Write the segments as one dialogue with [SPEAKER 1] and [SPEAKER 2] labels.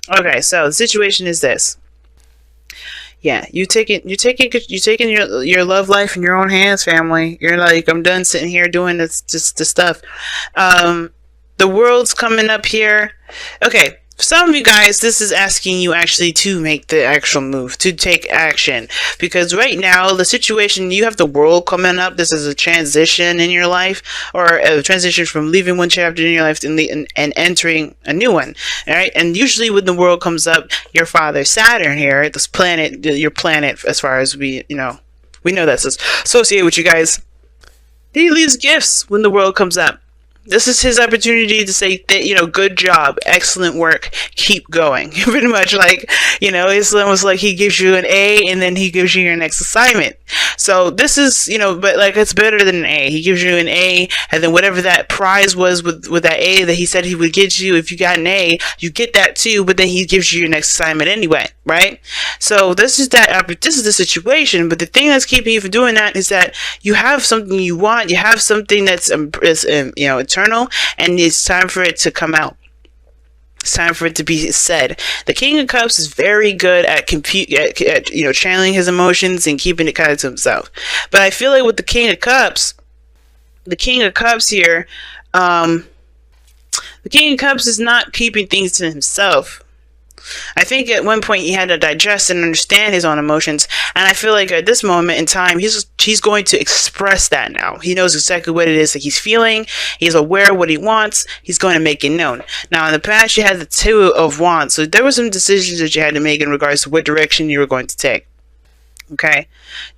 [SPEAKER 1] Okay, so the situation is this. Yeah, you taking your love life in your own hands, family. You're like, I'm done sitting here doing this stuff. Um, the world's coming up here. Okay, for some of you guys, this is asking you actually to make the actual move, to take action. Because right now, the situation, you have the world coming up. This is a transition in your life, or a transition from leaving one chapter in your life and entering a new one. All right, and usually when the world comes up, your father Saturn here, this planet, your planet, as far as we know that's associated with you guys. He leaves gifts when the world comes up. This is his opportunity to say that, good job, excellent work, keep going. Pretty much like, it's almost like he gives you an A and then he gives you your next assignment. So this is, but like it's better than an A. He gives you an A, and then whatever that prize was with that A that he said he would get you, if you got an A, you get that too, but then he gives you your next assignment anyway, right? So this is the situation, but the thing that's keeping you from doing that is that you have something you want, you have something that's eternal, and it's time for it to come out. It's time for it to be said. The King of Cups is very good at channeling his emotions and keeping it kind of to himself. But I feel like with the King of Cups here, the King of Cups is not keeping things to himself. I think at one point he had to digest and understand his own emotions, and I feel like at this moment in time, he's going to express that now. He knows exactly what it is that he's feeling. He's aware of what he wants. He's going to make it known. Now, in the past, you had the Two of Wands, so there were some decisions that you had to make in regards to what direction you were going to take. Okay,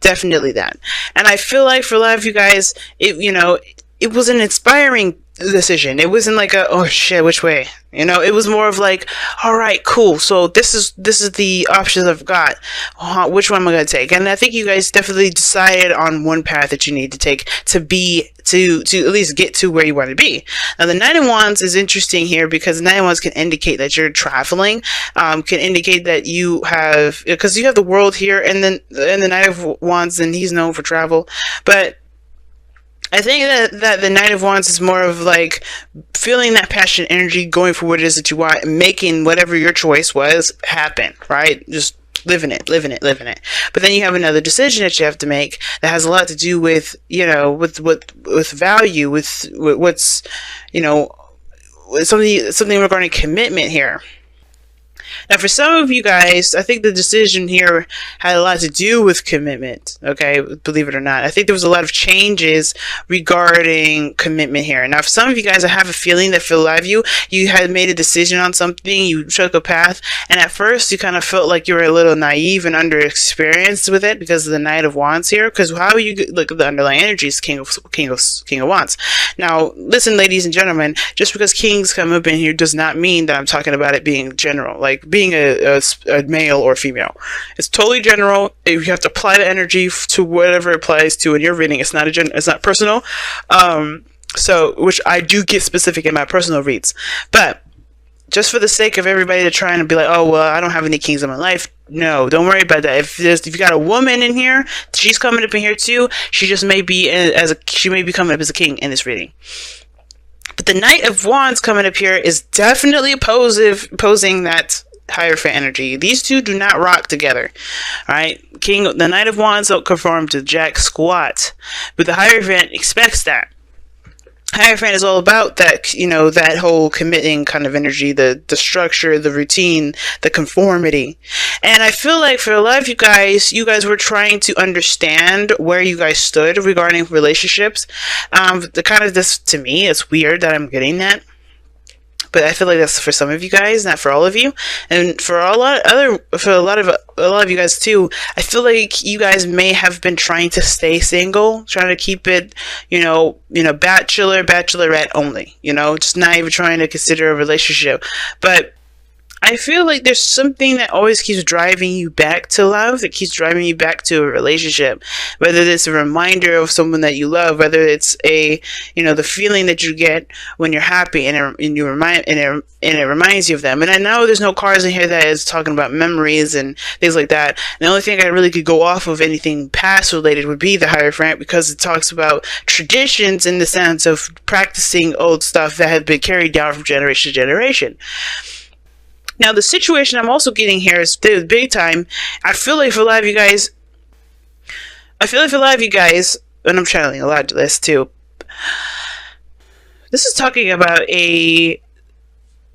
[SPEAKER 1] definitely that. And I feel like for a lot of you guys, it was an inspiring decision. It wasn't like oh shit, which way? It was more of like, all right, cool. So this is the options I've got. Which one am I gonna take? And I think you guys definitely decided on one path that you need to take to at least get to where you want to be. Now, the Nine of Wands is interesting here because the Nine of Wands can indicate that you're traveling, can indicate that you have, because you have the world here, and then the Nine of Wands, and he's known for travel, but I think that the Knight of Wands is more of like feeling that passion, energy, going for what it is that you want, and making whatever your choice was happen, right? Just living it. But then you have another decision that you have to make that has a lot to do with, with value, with what's, something regarding commitment here. Now, for some of you guys, I think the decision here had a lot to do with commitment, okay? Believe it or not. I think there was a lot of changes regarding commitment here. Now, for some of you guys, I have a feeling that for a lot of you, you had made a decision on something, you took a path, and at first, you kind of felt like you were a little naive and underexperienced with it because of the Knight of Wands here, because how you look at the underlying energy is King of Wands. Now, listen, ladies and gentlemen, just because kings come up in here does not mean that I'm talking about it being general, like being a male or female. It's totally general. You have to apply the energy to whatever it applies to in your reading. It's not personal. So, which I do get specific in my personal reads, but just for the sake of everybody to try and be like, oh well, I don't have any kings in my life. No, don't worry about that. If you got a woman in here, she's coming up in here too. She may be coming up as a king in this reading. But the Knight of Wands coming up here is definitely opposing that Hierophant energy. These two do not rock together. Alright? The Knight of Wands don't conform to jack squat. But the Hierophant expects that. Hierophant is all about that, that whole committing kind of energy, the structure, the routine, the conformity. And I feel like for a lot of you guys were trying to understand where you guys stood regarding relationships. To me, it's weird that I'm getting that. But I feel like that's for some of you guys, not for all of you, and for a lot of you guys too. I feel like you guys may have been trying to stay single, trying to keep it, bachelorette only, just not even trying to consider a relationship. But I feel like there's something that always keeps driving you back to love, that keeps driving you back to a relationship. Whether it's a reminder of someone that you love, whether it's the feeling that you get when you're happy and it reminds you of them. And I know there's no cards in here that is talking about memories and things like that. And the only thing I really could go off of anything past related would be the Hierophant, because it talks about traditions in the sense of practicing old stuff that had been carried down from generation to generation. Now, the situation I'm also getting here is big time. I feel like for a lot of you guys, and I'm channeling a lot of this too. This is talking about a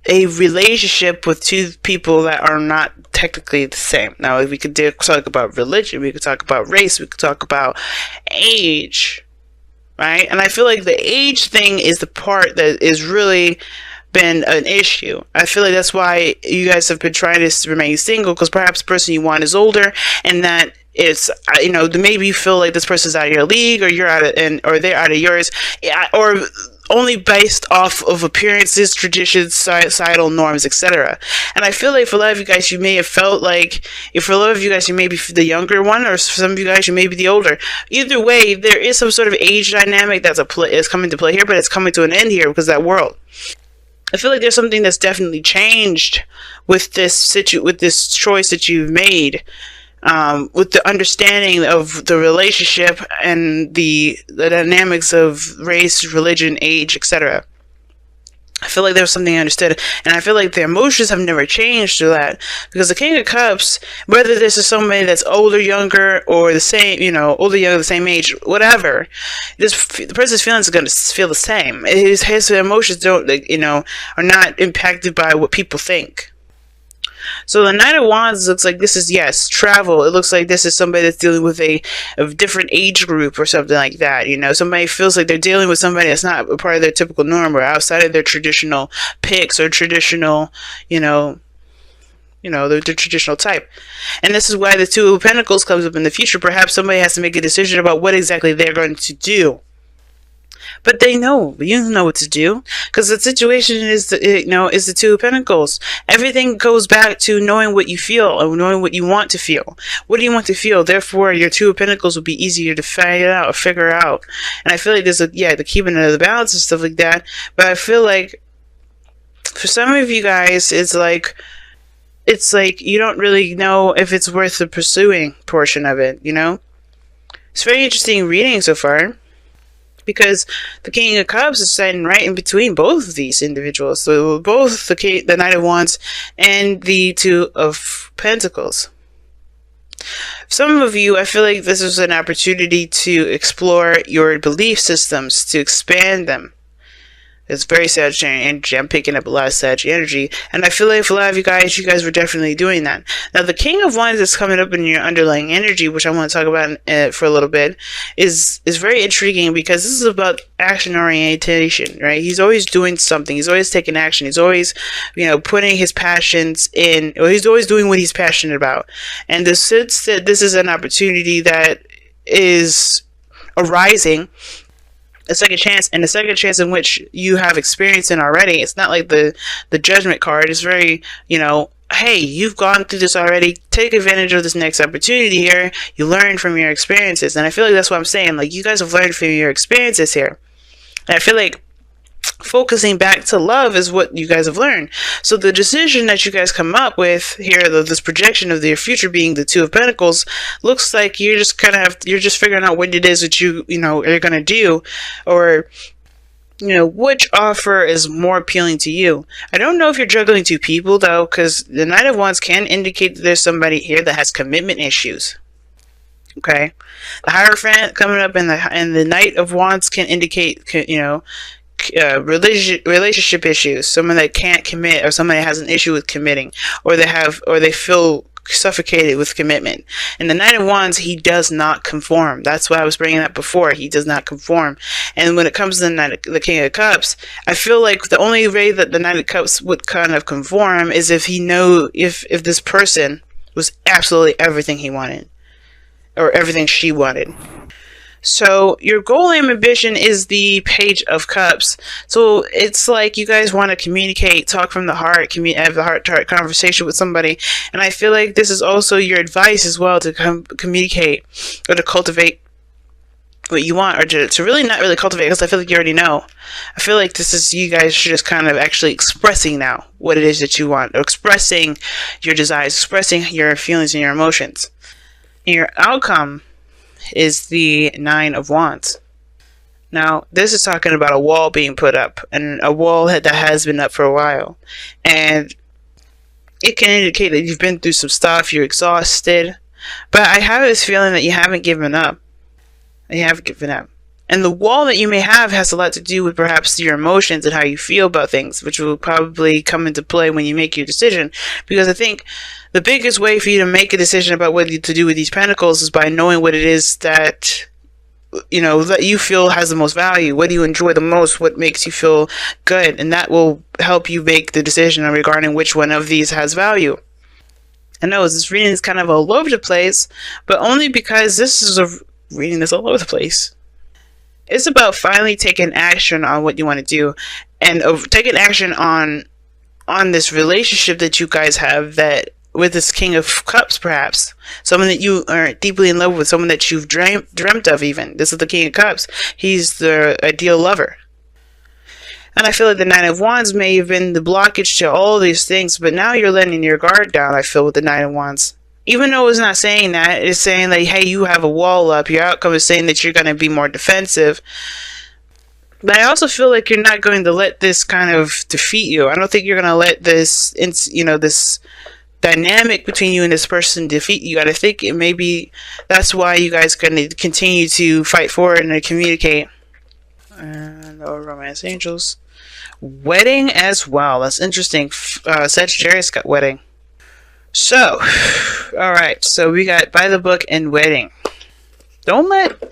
[SPEAKER 1] relationship with two people that are not technically the same. Now, we could talk about religion, we could talk about race, we could talk about age, right? And I feel like the age thing is the part that is really been an issue. I feel like that's why you guys have been trying to remain single, because perhaps the person you want is older, and that it's, maybe you feel like this person's out of your league, or you're out of, or they're out of yours, or only based off of appearances, traditions, societal norms, etc. And I feel like for a lot of you guys, you may have felt like, if for a lot of you guys, you may be the younger one, or for some of you guys, you may be the older. Either way, there is some sort of age dynamic is coming to play here, but it's coming to an end here because of that world. I feel like there's something that's definitely changed with this with this choice that you've made. With the understanding of the relationship and the dynamics of race, religion, age, etc. I feel like there was something I understood, and I feel like the emotions have never changed through that, because the King of Cups, whether this is somebody that's older, younger, or the same, older, younger, the same age, whatever, the person's feelings are going to feel the same. His emotions are not impacted by what people think. So the Knight of Wands looks like this is, yes, travel. It looks like this is somebody that's dealing with a different age group or something like that. Somebody feels like they're dealing with somebody that's not a part of their typical norm, or outside of their traditional picks or traditional, their traditional type. And this is why the Two of Pentacles comes up in the future. Perhaps somebody has to make a decision about what exactly they're going to do. But you know what to do, because the situation is the Two of Pentacles. Everything goes back to knowing what you feel and knowing what you want to feel. What do you want to feel? Therefore, your Two of Pentacles will be easier to figure out. And I feel like there's the keeping of the balance and stuff like that. But I feel like for some of you guys, it's like you don't really know if it's worth the pursuing portion of it. It's very interesting reading so far, because the King of Cups is sitting right in between both of these individuals. So both the Knight of Wands and the Two of Pentacles. Some of you, I feel like this is an opportunity to explore your belief systems, to expand them. It's very Sagittarian energy. I'm picking up a lot of Sagittarian energy. And I feel like for a lot of you guys were definitely doing that. Now, the King of Wands that's coming up in your underlying energy, which I want to talk about for a little bit, is very intriguing, because this is about action orientation, right? He's always doing something. He's always taking action. He's always, putting his passions in, or he's always doing what he's passionate about. And this is an opportunity that is arising, a second chance, and a second chance in which you have experience in already. It's not like the Judgment card. It's very, hey, you've gone through this already. Take advantage of this next opportunity here. You learn from your experiences. And I feel like that's what I'm saying. Like, you guys have learned from your experiences here. And I feel like focusing back to love is what you guys have learned. So the decision that you guys come up with here, this projection of your future being the Two of Pentacles, looks like you're just you're just figuring out what it is that you are going to do, or which offer is more appealing to you. I don't know if you're juggling two people though, because the Knight of Wands can indicate that there's somebody here that has commitment issues. Okay, the Hierophant coming up and the Knight of Wands can indicate relationship issues, someone that can't commit, or someone that has an issue with committing, or they feel suffocated with commitment. And the Knight of Wands, he does not conform. That's why I was bringing that before. He does not conform. And when it comes to the King of Cups, I feel like the only way that the Knight of Cups would kind of conform is if if this person was absolutely everything he wanted, or everything she wanted. So your goal and ambition is the Page of Cups. So it's like you guys want to communicate, talk from the heart, have the heart-to-heart conversation with somebody. And I feel like this is also your advice as well, to communicate or to cultivate what you want, or to really not really cultivate, because I feel like you already know. I feel like this is you guys should just kind of actually expressing now what it is that you want, or expressing your desires, expressing your feelings and your emotions. And your outcome is the Nine of Wands. Now, this is talking about a wall being put up, and a wall that has been up for a while. And it can indicate that you've been through some stuff, you're exhausted. But I have this feeling that you haven't given up. You haven't given up. And the wall that you may have has a lot to do with perhaps your emotions and how you feel about things, which will probably come into play when you make your decision. Because I think the biggest way for you to make a decision about what to do with these pentacles is by knowing what it is that, you know, that you feel has the most value. What do you enjoy the most? What makes you feel good? And that will help you make the decision regarding which one of these has value. I know this reading is kind of all over the place, but only because this is a reading that's all over the place. It's about finally taking action on what you want to do, and taking action on this relationship that you guys have, that with this King of Cups, perhaps someone that you are deeply in love with, someone that you've dreamt of. Even this is the King of Cups. He's the ideal lover. And I feel like the Nine of Wands may have been the blockage to all these things, but now you're letting your guard down, I feel, with the Nine of Wands. Even though it's not saying that, it's saying like, hey, you have a wall up. Your outcome is saying that you're going to be more defensive. But I also feel like you're not going to let this kind of defeat you. I don't think you're going to let this, you know, this dynamic between you and this person defeat you. I think it maybe that's why you guys are going to continue to fight forward and to communicate. And romance angels. Wedding as well. That's interesting. Sagittarius got wedding. So, alright. So we got by the book and wedding.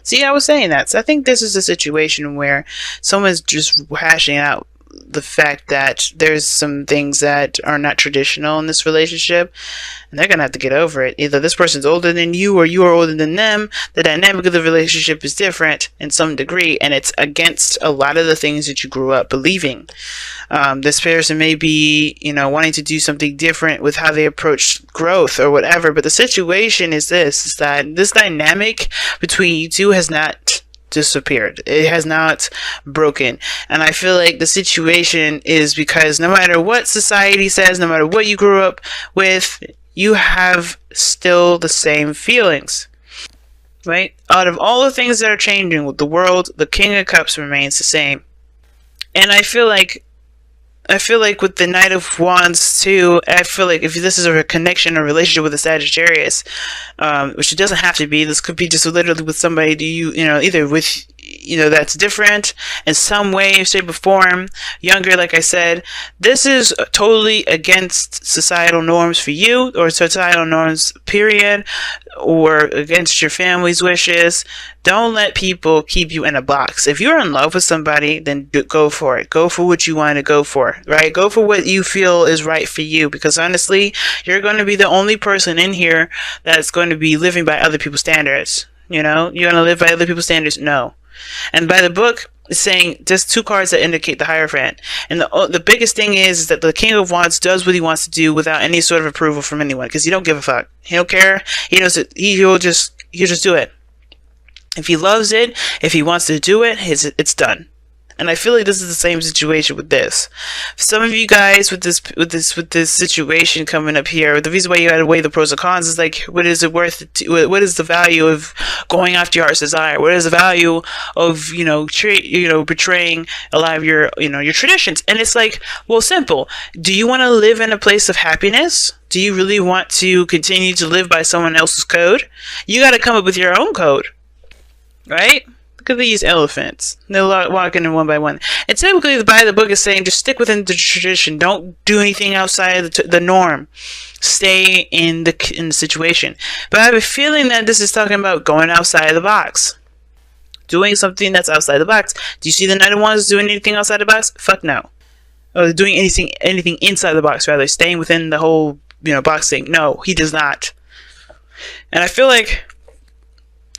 [SPEAKER 1] See, I was saying that. So I think this is a situation where someone's just hashing out the fact that there's some things that are not traditional in this relationship, and they're gonna have to get over it. Either this person's older than you or you are older than them. The dynamic of the relationship is different in some degree, and it's against a lot of the things that you grew up believing. This person may be, you know, wanting to do something different with how they approach growth or whatever, but the situation is that this dynamic between you two has not disappeared. It has not broken. And I feel like the situation is because no matter what society says, no matter what you grew up with, you have still the same feelings, right? Out of all the things that are changing with the world, the King of Cups remains the same. And I feel like with the Knight of Wands too, I feel like if this is a connection or relationship with a Sagittarius, which it doesn't have to be, this could be just literally with somebody you know, either with, you know, that's different in some way, shape, or form, younger, like I said. This is totally against societal norms for you, or societal norms, period, or against your family's wishes. Don't let people keep you in a box. If you're in love with somebody, then go for it. Go for what you want to go for, right? Go for what you feel is right for you, because honestly, you're going to be the only person in here that's going to be living by other people's standards. You know, you're going to live by other people's standards? No. And by the book, it's saying just two cards that indicate the Hierophant. And the biggest thing is that the King of Wands does what he wants to do without any sort of approval from anyone, because he don't give a fuck. He don't care. He'll just do it. If he loves it, if he wants to do it, it's done. And I feel like this is the same situation with this. Some of you guys with this situation coming up here, the reason why you gotta weigh the pros and cons is like, what is it worth? What is the value of going after your heart's desire? What is the value of, you know, betraying a lot of your, you know, your traditions? And it's like, well, simple. Do you want to live in a place of happiness? Do you really want to continue to live by someone else's code? You got to come up with your own code, right? Look at these elephants. They're walking in one by one. And typically, by the book is saying, just stick within the tradition. Don't do anything outside of the norm. Stay in the situation. But I have a feeling that this is talking about going outside the box. Doing something that's outside the box. Do you see the Knight of Wands doing anything outside the box? Fuck no. Or doing anything inside the box, rather. Staying within the whole, you know, box thing. No, he does not. And I feel like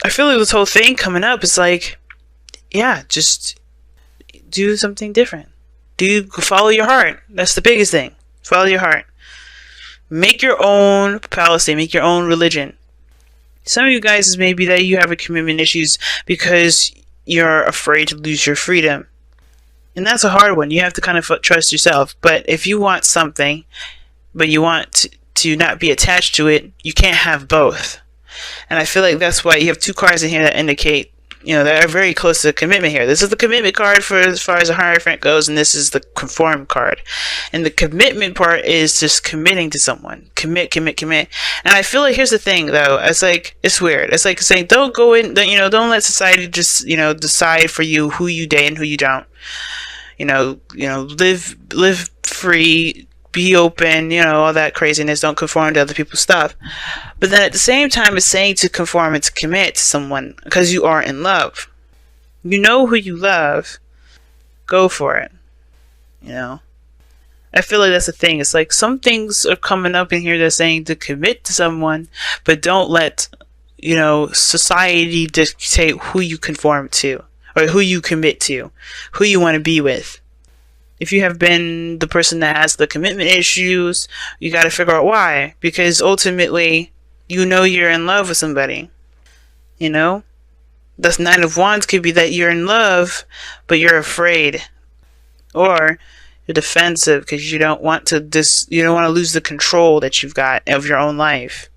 [SPEAKER 1] this whole thing coming up is like, yeah, just do something different. Follow your heart. That's the biggest thing. Follow your heart. Make your own policy. Make your own religion. Some of you guys, maybe that you have commitment issues because you're afraid to lose your freedom. And that's a hard one. You have to kind of trust yourself. But if you want something, but you want to not be attached to it, you can't have both. And I feel like that's why you have two cards in here that indicate that are very close to commitment here. This is the commitment card for as far as the Hierophant goes, and this is the conform card. And the commitment part is just committing to someone. Commit, commit, commit. And I feel like here's the thing, though. It's weird. It's like saying, don't go in, don't let society just, decide for you who you date and who you don't. Live free, be open, all that craziness. Don't conform to other people's stuff. But then at the same time, it's saying to conform and to commit to someone because you are in love. You know who you love. Go for it. I feel like that's the thing. It's like some things are coming up in here that's saying to commit to someone, but don't let, society dictate who you conform to or who you commit to, who you want to be with. If you have been the person that has the commitment issues, you got to figure out why. Because ultimately, you're in love with somebody. That's 9 of Wands could be that you're in love, but you're afraid. Or you're defensive because you don't want to lose the control that you've got of your own life.